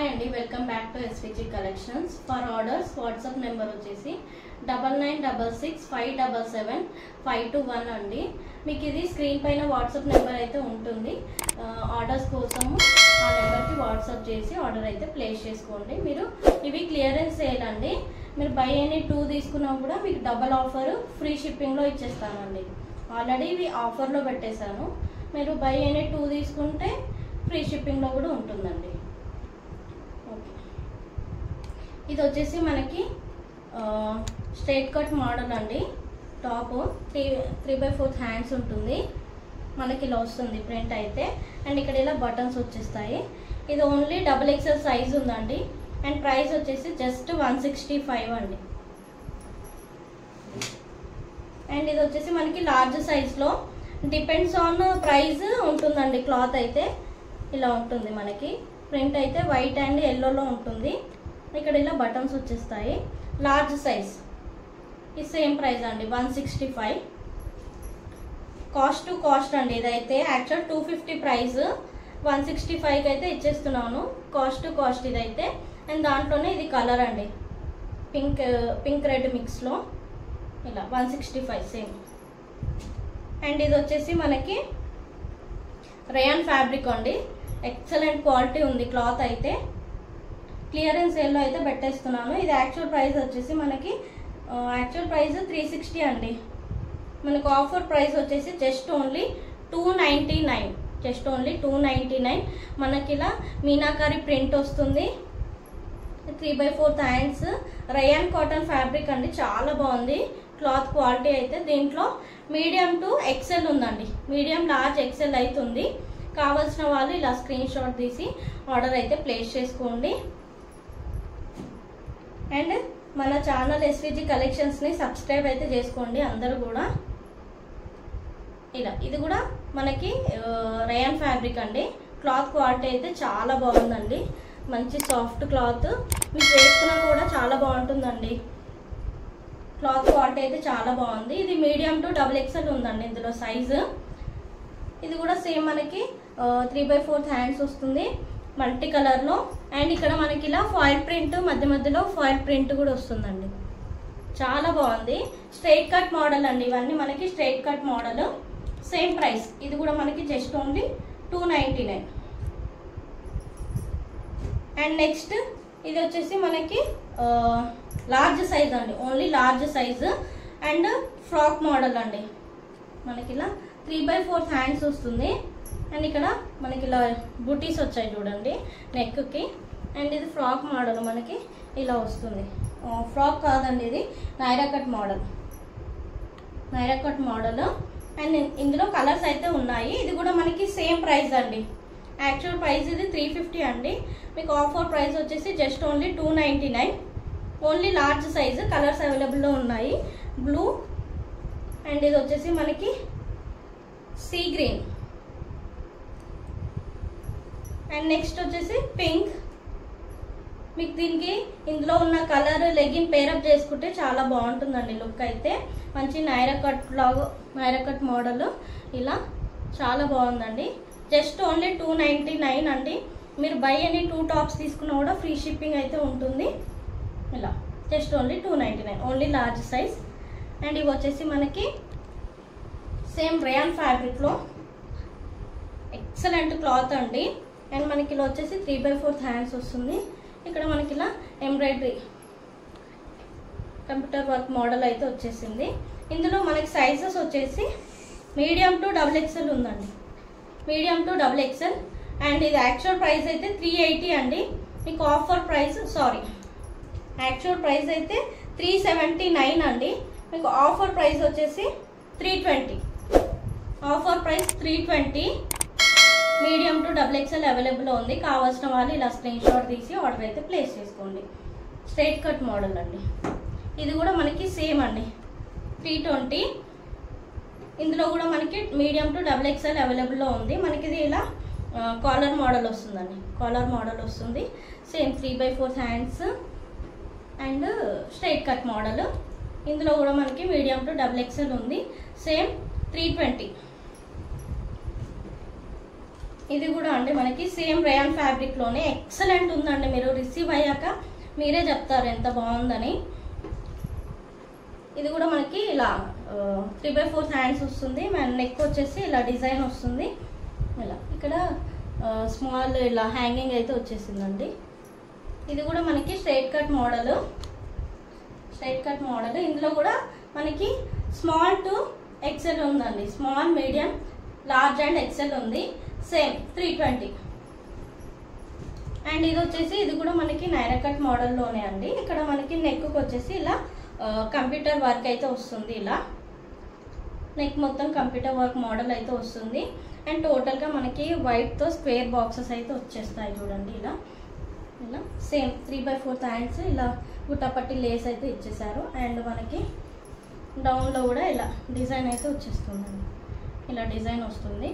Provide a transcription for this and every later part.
అండి, welcome back to SVG collections. For orders WhatsApp number వచ్చేసి 9966577521 అండి. మీకు ఇది స్క్రీన్ పైన వాట్సాప్ నెంబర్ అయితే ఉంటుంది. ఆర్డర్స్ కోసము ఆ నెంబర్కి వాట్సాప్ చేసి ఆర్డర్ అయితే ప్లేస్ చేసుకోండి. మీరు ఇవి క్లియరెన్స్ చేయాలండి. మీరు బై ఎనీ 2 తీసుకున్నా కూడా మీకు డబల్ ఆఫర్ ఫ్రీ షిప్పింగ్లో ఇచ్చేస్తానండి. ఆల్రెడీ ఇవి ఆఫర్లో పెట్టేశాను. మీరు బై ఎనీ 2 తీసుకుంటే ఫ్రీ షిప్పింగ్లో కూడా ఉంటుందండి. ఓకే, ఇది వచ్చేసి మనకి స్ట్రైట్ కట్ మోడల్ అండి. టాప్ 3/4 హ్యాండ్స్ ఉంటుంది. మనకి ఇలా వస్తుంది ప్రింట్ అయితే. అండ్ ఇక్కడ ఇలా బటన్స్ వచ్చేస్తాయి. ఇది ఓన్లీ XXL సైజ్ ఉందండి. అండ్ ప్రైస్ వచ్చేసి జస్ట్ 165 అండి. అండ్ ఇది వచ్చేసి మనకి లార్జ్ సైజ్లో డిపెండ్స్ ఆన్ ప్రైస్ ఉంటుందండి. క్లాత్ అయితే ఇలా ఉంటుంది. మనకి ప్రింట్ అయితే వైట్ అండ్ ఎల్లోలో ఉంటుంది. ఇక్కడ ఇలా బటన్స్ వచ్చేస్తాయి. లార్జ్ సైజ్ ఈ సేమ్ ప్రైస్ అండి, 165. కాస్ట్ టు కాస్ట్ అండి. ఇదైతే యాక్చువల్ 250 ప్రైస్, 165కి అయితే ఇచ్చేస్తున్నాను. కాస్ట్ టు కాస్ట్ ఇదైతే. అండ్ దాంట్లోనే ఇది కలర్ అండి, పింక్ రెడ్ మిక్స్లో ఇలా 165 సేమ్. అండ్ ఇది వచ్చేసి మనకి రేయాన్ ఫ్యాబ్రిక్ అండి. ఎక్సలెంట్ క్వాలిటీ ఉంది క్లాత్ అయితే. క్లియరెన్స్ సేల్లో అయితే పెట్టేస్తున్నాను. ఇది యాక్చువల్ ప్రైస్ వచ్చేసి మనకి యాక్చువల్ ప్రైస్ 360 అండి. మనకు ఆఫర్ ప్రైస్ వచ్చేసి జస్ట్ ఓన్లీ 299. Just only 299. మనకి ఇలా మీనాకారి ప్రింట్ వస్తుంది. 3/4 హ్యాండ్స్ రేయాన్ కాటన్ ఫ్యాబ్రిక్ అండి. చాలా బాగుంది క్లాత్ క్వాలిటీ అయితే. దీంట్లో మీడియం టు XL ఉందండి. మీడియం లార్జ్ XL అయితే ఉంది. కావాల్సిన వాళ్ళు ఇలా స్క్రీన్ షాట్ తీసి ఆర్డర్ అయితే ప్లేస్ చేసుకోండి. అండ్ మన ఛానల్ SVG కలెక్షన్స్ని సబ్స్క్రైబ్ అయితే చేసుకోండి అందరూ కూడా. ఇలా ఇది కూడా మనకి రేయాన్ ఫ్యాబ్రిక్ అండి. క్లాత్ క్వాలిటీ అయితే చాలా బాగుందండి. మంచి సాఫ్ట్ క్లాత్, మీకు వేసుకున్నా కూడా చాలా బాగుంటుందండి. క్లాత్ క్వాలిటీ అయితే చాలా బాగుంది. ఇది మీడియం టు XXL ఉందండి ఇందులో సైజు. ఇది కూడా సేమ్ మనకి 3/4 హ్యాండ్స్ వస్తుంది మల్టీ కలర్లో. అండ్ ఇక్కడ మనకి ఇలా ఫాయిల్ ప్రింట్, మధ్య మధ్యలో ఫాయిల్ ప్రింట్ కూడా వస్తుందండి. చాలా బాగుంది. స్ట్రైట్ కట్ మోడల్ అండి. ఇవన్నీ మనకి straight cut model. Same price. ఇది కూడా మనకి జస్ట్ ఓన్లీ 299. అండ్ నెక్స్ట్ ఇది వచ్చేసి మనకి లార్జ్ సైజ్ అండి. Only large size and frock model అండి. మనకి ఇలా 3/4 హ్యాండ్స్ వస్తుంది. అండ్ ఇక్కడ మనకి ఇలా బుటీస్ వచ్చాయి చూడండి నెక్కి. అండ్ ఇది ఫ్రాక్ మోడల్ మనకి ఇలా వస్తుంది. ఫ్రాక్ కాదండి, ఇది Naira cut model. Naira cut model. And ఇందులో కలర్స్ అయితే ఉన్నాయి. ఇది కూడా మనకి సేమ్ ప్రైస్ అండి. యాక్చువల్ ప్రైస్ ఇది 350 అండి. మీకు ఆఫర్ ప్రైస్ వచ్చేసి just only 299. Only large size. Colours అవైలబుల్లో ఉన్నాయి. బ్లూ అండ్ ఇది వచ్చేసి మనకి సీ గ్రీన్. అండ్ నెక్స్ట్ వచ్చేసి పింక్. మీకు దీనికి ఇందులో ఉన్న కలర్ లెగిన్ పేరప్ చేసుకుంటే చాలా బాగుంటుందండి లుక్ అయితే. మంచి నైరా కట్ లాగా, నైరా కట్ మోడల్ ఇలా చాలా బాగుందండి. జస్ట్ ఓన్లీ 299 అండి. మీరు బై ఎనీ 2 టాప్స్ తీసుకున్నా కూడా ఫ్రీ షిప్పింగ్ అయితే ఉంటుంది. ఇలా just only 299. Only large size. And ఇవి వచ్చేసి మనకి సేమ్ రేయాన్ ఫ్యాబ్రిక్లో ఎక్సలెంట్ క్లాత్ అండి. అండ్ మనకి ఇలా వచ్చేసి 3/4 హ్యాండ్స్ వస్తుంది. ఇక్కడ మనకి ఇలా ఎంబ్రాయిడరీ కంప్యూటర్ వర్క్ మోడల్ అయితే వచ్చేసింది. ఇందులో మనకి సైజెస్ వచ్చేసి మీడియం టు XXL ఉందండి. Medium to XXL. అండ్ ఇది యాక్చువల్ ప్రైస్ అయితే 380 అండి. మీకు ఆఫర్ ప్రైస్ యాక్చువల్ ప్రైస్ అయితే 379 అండి. మీకు ఆఫర్ ప్రైస్ వచ్చేసి 320. Offer price 320. Medium to XXL available ఉంది. కావాల్సిన వాళ్ళు ఇలా స్క్రీన్ షాట్ తీసి ఆర్డర్ అయితే ప్లేస్ చేసుకోండి. స్ట్రైట్ కట్ మోడల్ అండి. ఇది కూడా మనకి సేమ్ అండి, 320. ఇందులో కూడా మనకి మీడియం టు XXL అవైలబుల్లో ఉంది. మనకి ఇది ఇలా కాలర్ మోడల్ వస్తుందండి. కాలర్ మోడల్ వస్తుంది. Same 3/4 hands and straight cut model. ఇందులో కూడా మనకి మీడియం టు XXL ఉంది. సేమ్ 320. ఇది కూడా అండి మనకి సేమ్ రేయాన్ ఫ్యాబ్రిక్ లోనే ఎక్సలెంట్ ఉందండి. మీరు రిసీవ్ అయ్యాక మీరే చెప్తారు ఎంత బాగుందని. ఇది కూడా మనకి ఇలా 3/4 హ్యాండ్స్ వస్తుంది. మన నెక్ వచ్చేసి ఇలా డిజైన్ వస్తుంది. ఇలా ఇక్కడ స్మాల్ ఇలా హ్యాంగింగ్ అయితే వచ్చేసిందండి. ఇది కూడా మనకి స్ట్రైట్ కట్ మోడల్. ఇందులో కూడా మనకి స్మాల్ టు ఎక్సెల్ ఉందండి. Small, medium, large and XL ఉంది. సేమ్ 320. అండ్ ఇది వచ్చేసి ఇది కూడా మనకి నైరా కట్ మోడల్లోనే అండి. ఇక్కడ మనకి నెక్కు వచ్చేసి ఇలా కంప్యూటర్ వర్క్ అయితే వస్తుంది. ఇలా నెక్ మొత్తం కంప్యూటర్ వర్క్ మోడల్ అయితే వస్తుంది. అండ్ టోటల్గా మనకి వైట్తో స్క్వేర్ బాక్సెస్ అయితే వచ్చేస్తాయి చూడండి. ఇలా సేమ్ 3/4 హ్యాండ్స్ ఇలా గుట్టపట్టి లేస్ అయితే ఇచ్చేసారు. అండ్ మనకి డౌన్లో కూడా ఇలా డిజైన్ అయితే వచ్చేస్తుందండి. ఇలా డిజైన్ వస్తుంది.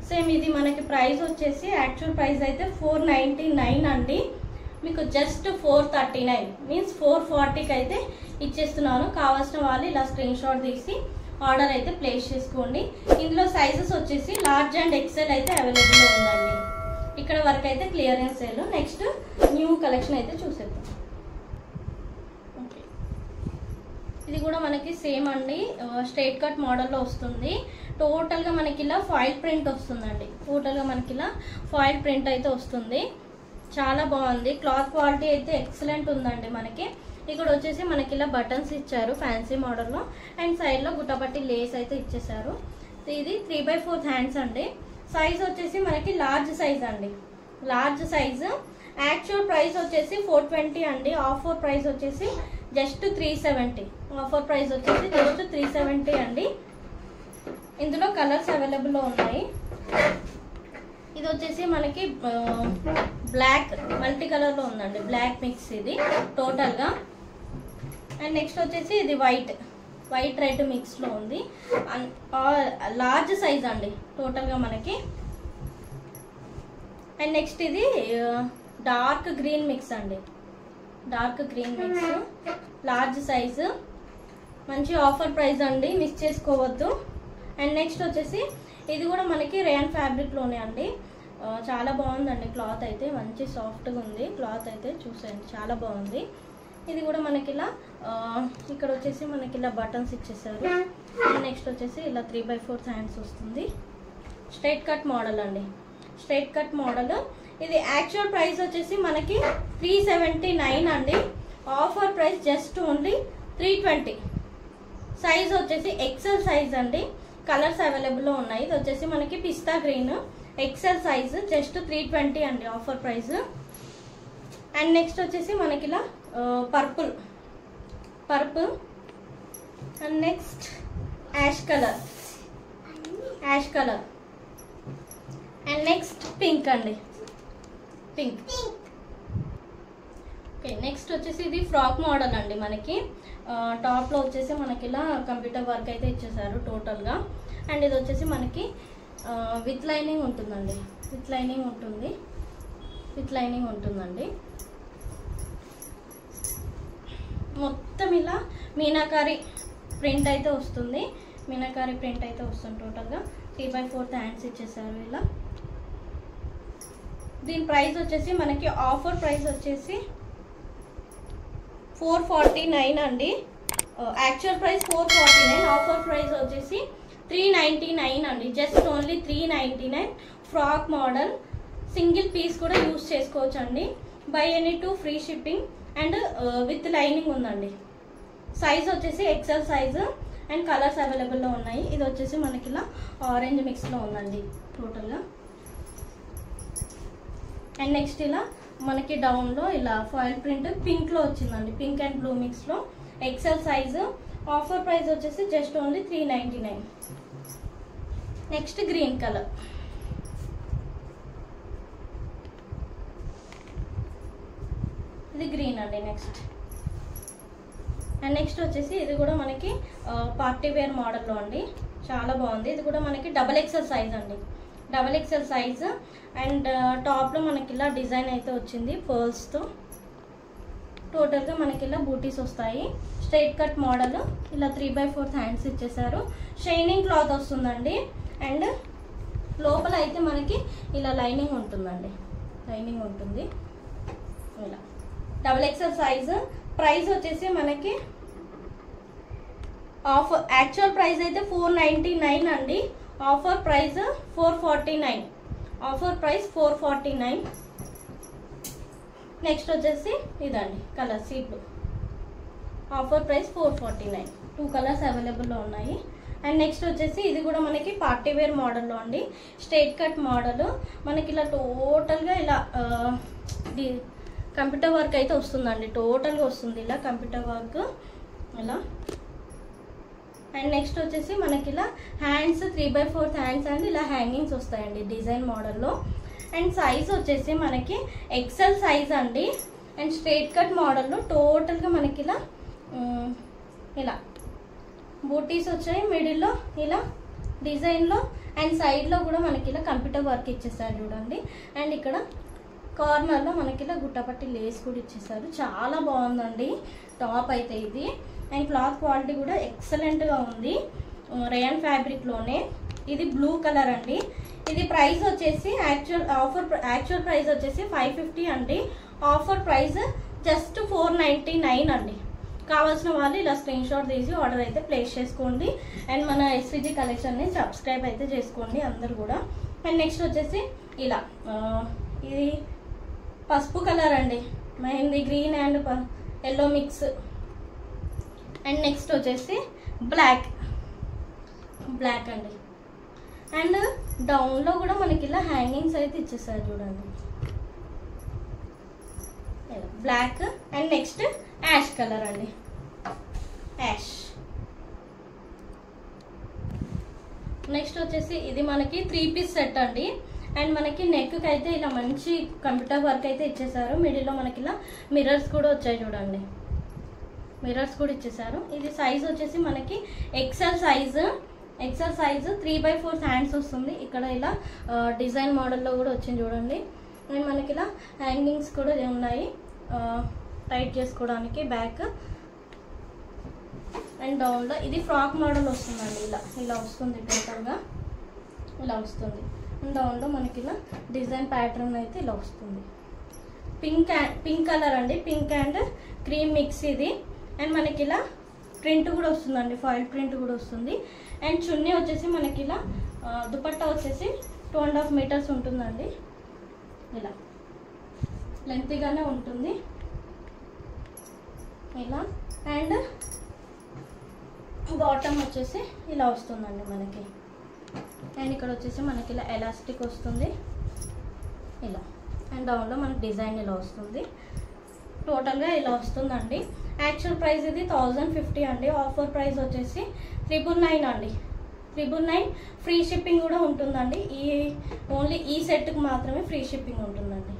సేమ్ ఇది మనకి ప్రైస్ వచ్చేసి యాక్చువల్ ప్రైస్ అయితే 499 అండి. మీకు జస్ట్ 439 మీన్స్ 440కి అయితే ఇచ్చేస్తున్నాను. కావాల్సిన వాళ్ళు ఇలా స్క్రీన్ షాట్ తీసి ఆర్డర్ అయితే ప్లేస్ చేసుకోండి. ఇందులో సైజెస్ వచ్చేసి లార్జ్ అండ్ ఎక్సెల్ అయితే అవైలబుల్లో ఉందండి. ఇక్కడ వరకు అయితే clearance sale. Next new collection అయితే చూసేద్దాం. ఓకే, ఇది కూడా మనకి సేమ్ అండి. స్ట్రైట్ కట్ మోడల్లో వస్తుంది. టోటల్గా మనకి ఇలా ఫాయిల్ ప్రింట్ వస్తుందండి. ఫాయిల్ ప్రింట్ అయితే వస్తుంది. చాలా బాగుంది. క్లాత్ క్వాలిటీ అయితే ఎక్సలెంట్ ఉందండి. మనకి ఇక్కడ వచ్చేసి మనకి ఇలా బటన్స్ ఇచ్చారు ఫ్యాన్సీ మోడల్లో. అండ్ సైడ్లో గుట్టపట్టి లేస్ అయితే ఇచ్చేసారు. ఇది 3/4 హ్యాండ్స్ అండి. సైజ్ వచ్చేసి మనకి లార్జ్ సైజ్ అండి. యాక్చువల్ ప్రైస్ వచ్చేసి 420 అండి. ఆఫర్ ప్రైస్ వచ్చేసి జస్ట్ 370. జస్ట్ 370 అండి. ఇందులో కలర్స్ అవైలబుల్లో ఉన్నాయి. ఇది వచ్చేసి మనకి బ్లాక్ మల్టీ కలర్లో ఉందండి. బ్లాక్ మిక్స్ ఇది టోటల్గా. అండ్ నెక్స్ట్ వచ్చేసి ఇది వైట్ రెడ్ మిక్స్లో ఉంది. లార్జ్ సైజ్ అండి టోటల్గా మనకి. అండ్ నెక్స్ట్ ఇది డార్క్ గ్రీన్ మిక్స్ అండి. లార్జ్ సైజు, మంచి ఆఫర్ ప్రైస్ అండి, మిస్ చేసుకోవద్దు. అండ్ నెక్స్ట్ వచ్చేసి ఇది కూడా మనకి రేయాన్ ఫ్యాబ్రిక్లోనే అండి. చాలా బాగుందండి. క్లాత్ అయితే మంచి సాఫ్ట్గా ఉంది. క్లాత్ అయితే చూసేయండి, చాలా బాగుంది. ఇది కూడా మనకి ఇలా ఇక్కడ వచ్చేసి మనకి ఇలా బటన్స్ ఇచ్చేసారు. నెక్స్ట్ వచ్చేసి ఇలా 3/4 హ్యాండ్స్ వస్తుంది. స్ట్రైట్ కట్ మోడల్ అండి. ఇది యాక్చువల్ ప్రైస్ వచ్చేసి మనకి 379 అండి. Offer price just only 320. Size వచ్చేసి ఎక్సెల్ సైజ్ అండి. కలర్స్ అవైలబుల్లో ఉన్నాయి. ఇది వచ్చేసి మనకి పిస్తా గ్రీన్ ఎక్సెల్ సైజ్ జస్ట్ 320 అండి ఆఫర్ ప్రైస్. అండ్ నెక్స్ట్ వచ్చేసి మనకి ఇలా purple and next ash colour and next pink అండి. ఓకే, నెక్స్ట్ వచ్చేసి ఇది ఫ్రాక్ మోడల్ అండి. మనకి టాప్లో వచ్చేసి మనకి ఇలా కంప్యూటర్ వర్క్ అయితే ఇచ్చేసారు టోటల్గా. అండ్ ఇది వచ్చేసి మనకి విత్ లైనింగ్ ఉంటుందండి. ఉంటుందండి. మొత్తం ఇలా మీనాకారి ప్రింట్ అయితే వస్తుంది. టోటల్గా 3/4 హ్యాండ్స్ ఇచ్చేసారు ఇలా. దీని ప్రైస్ వచ్చేసి మనకి ఆఫర్ ప్రైస్ వచ్చేసి 449 అండి. యాక్చువల్ ప్రైస్ 449, ఆఫర్ ప్రైస్ వచ్చేసి 399 అండి. Just only 399. Frock model, single piece కూడా యూజ్ చేసుకోవచ్చు అండి. Buy any 2 free shipping and with lining ఉందండి. సైజ్ వచ్చేసి ఎక్సెల్ సైజు అండ్ కలర్స్ అవైలబుల్లో ఉన్నాయి. ఇది వచ్చేసి మనకి ఇలా ఆరెంజ్ మిక్స్లో ఉందండి టోటల్గా. అండ్ నెక్స్ట్ ఇలా మనకి డౌన్లో ఇలా ఫాయిల్ ప్రింట్ పింక్లో వచ్చిందండి. పింక్ అండ్ బ్లూ మిక్స్లో ఎక్సెల్ సైజు. ఆఫర్ ప్రైస్ వచ్చేసి just only 399. Next green colour. ఇది గ్రీన్ అండి. నెక్స్ట్ వచ్చేసి ఇది కూడా మనకి పార్టీ వేర్ మోడల్లో అండి. చాలా బాగుంది. ఇది కూడా మనకి XXL సైజ్ అండి. XXL size. అండ్ టాప్లో మనకి ఇలా డిజైన్ అయితే వచ్చింది పర్ల్స్తో. టోటల్గా మనకి ఇలా బూటీస్ వస్తాయి. Straight cut model. ఇలా 3/4 హ్యాండ్స్ ఇచ్చేసారు. షైనింగ్ క్లాత్ వస్తుందండి. అండ్ లోపల అయితే మనకి ఇలా లైనింగ్ ఉంటుందండి, లైనింగ్ ఉంటుంది ఇలా. Double XL size. ప్రైస్ వచ్చేసి మనకి యాక్చువల్ ప్రైస్ అయితే 499 అండి, offer price 449. Offer price 449. Next వచ్చేసి ఇదండి colour sea blue. Offer price 449. 2 colours అవైలబుల్లో ఉన్నాయి. అండ్ నెక్స్ట్ వచ్చేసి ఇది కూడా మనకి పార్టీ వేర్ మోడల్లో అండి, స్ట్రైట్ కట్ మోడల్. మనకి ఇలా టోటల్గా ఇలా కంప్యూటర్ వర్క్ అయితే వస్తుందండి, టోటల్గా వస్తుంది ఇలా కంప్యూటర్ వర్క్ ఇలా. అండ్ నెక్స్ట్ వచ్చేసి మనకి ఇలా హ్యాండ్స్ 3/4 హ్యాండ్స్ అండ్ ఇలా హ్యాంగింగ్స్ వస్తాయండి డిజైన్ మోడల్లో. అండ్ సైజ్ వచ్చేసి మనకి ఎక్సెల్ సైజ్ అండి. అండ్ స్ట్రైట్ కట్ మోడల్లో టోటల్గా మనకి ఇలా ఇలా బూటీస్ వచ్చాయి మిడిల్లో ఇలా డిజైన్లో. అండ్ సైడ్లో కూడా మనకి ఇలా కంప్యూటర్ వర్క్ ఇచ్చేసారు చూడండి. అండ్ ఇక్కడ కార్నర్లో మనకి ఇలా గుట్టపట్టి లేస్ కూడా ఇచ్చేసారు. చాలా బాగుందండి టాప్ అయితే ఇది. అండ్ క్లాత్ క్వాలిటీ కూడా ఎక్సలెంట్గా ఉంది, రేయన్ ఫ్యాబ్రిక్లోనే. ఇది బ్లూ కలర్ అండి. ఇది ప్రైస్ వచ్చేసి యాక్చువల్ ప్రైస్ వచ్చేసి 550 అండి, ఆఫర్ ప్రైస్ జస్ట్ 499 అండి. కావాల్సిన వాళ్ళు ఇలా స్క్రీన్ షాట్ తీసి ఆర్డర్ అయితే ప్లేస్ చేసుకోండి. అండ్ మన SVG కలెక్షన్ని సబ్స్క్రైబ్ అయితే చేసుకోండి అందరు కూడా. అండ్ నెక్స్ట్ వచ్చేసి ఇలా ఇది పసుపు కలర్ అండి, mehndi green and yellow mix. And next వచ్చేసి బ్లాక్ అండి. అండ్ డౌన్లో కూడా మనకి ఇలా హ్యాంగింగ్స్ అయితే ఇచ్చేసారు చూడండి black. And next ash colour అండి, యాష్. నెక్స్ట్ వచ్చేసి ఇది మనకి 3 పీస్ సెట్ అండి. అండ్ మనకి నెక్కి అయితే ఇలా మంచి కంప్యూటర్ వర్క్ అయితే ఇచ్చేసారు. మిడిల్లో మనకి ఇలా మిర్రర్స్ కూడా వచ్చాయి చూడండి, మిర్రర్స్ కూడా ఇచ్చేసారు. ఇది సైజ్ వచ్చేసి మనకి ఎక్సెల్ సైజు 3/4 హ్యాండ్స్ వస్తుంది. ఇక్కడ ఇలా డిజైన్ మోడల్లో కూడా వచ్చింది చూడండి. అండ్ మనకి ఇలా హ్యాంగింగ్స్ కూడా ఉన్నాయి టైట్ చేసుకోవడానికి బ్యాక్. అండ్ డౌన్లో ఇది ఫ్రాక్ మోడల్ వస్తుందండి, ఇలా వస్తుంది టోటల్గా ఇలా వస్తుంది. అండ్ డౌన్లో మనకి ఇలా డిజైన్ ప్యాటర్న్ అయితే ఇలా వస్తుంది. పింక్ కలర్ అండి, పింక్ అండ్ క్రీమ్ మిక్స్ ఇది. అండ్ మనకి ఇలా ప్రింట్ కూడా వస్తుందండి, ఫాయిల్ ప్రింట్ కూడా వస్తుంది. అండ్ చున్నీ వచ్చేసి మనకి ఇలా దుపట్టా వచ్చేసి 2.5 మీటర్స్ ఉంటుందండి, ఇలా లెంతీగానే ఉంటుంది ఇలా. అండ్ బాటమ్ వచ్చేసి ఇలా వస్తుందండి మనకి. అండ్ ఇక్కడ వచ్చేసి మనకి ఇలా ఎలాస్టిక్ వస్తుంది ఇలా. అండ్ డౌన్లో మనకి డిజైన్ ఇలా వస్తుంది. టోటల్గా ఇలా వస్తుందండి. యాక్చువల్ ప్రైస్ ఇది 1050 అండి, ఆఫర్ ప్రైస్ వచ్చేసి 999 అండి. 999 ఫ్రీ షిప్పింగ్ కూడా ఉంటుందండి. ఓన్లీ ఈ సెట్కి మాత్రమే ఫ్రీ షిప్పింగ్ ఉంటుందండి.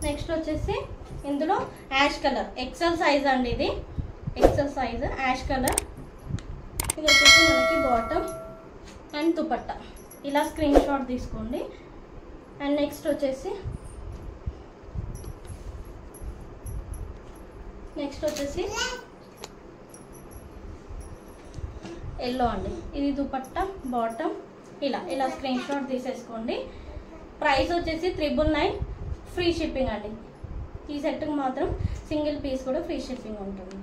నెక్స్ట్ వచ్చేసి ఇందులో యాష్ కలర్ ఎక్సెల్ సైజ్ అండి, ఇది ఎక్సెల్ సైజ్ యాష్ కలర్. ఇది వచ్చేసి మనకి బాటమ్ అండ్ దుపట్టా. ఇలా స్క్రీన్ షాట్ తీసుకోండి. అండ్ నెక్స్ట్ వచ్చేసి ఎల్లో అండి. ఇది దుపట్టా బాటమ్ ఇలా స్క్రీన్ షాట్ తీసేసుకోండి. ప్రైస్ వచ్చేసి 999 ఫ్రీ షిప్పింగ్ అండి. ఈ సెట్కి మాత్రం సింగిల్ పీస్ కూడా ఫ్రీ షిప్పింగ్ ఉంటుంది.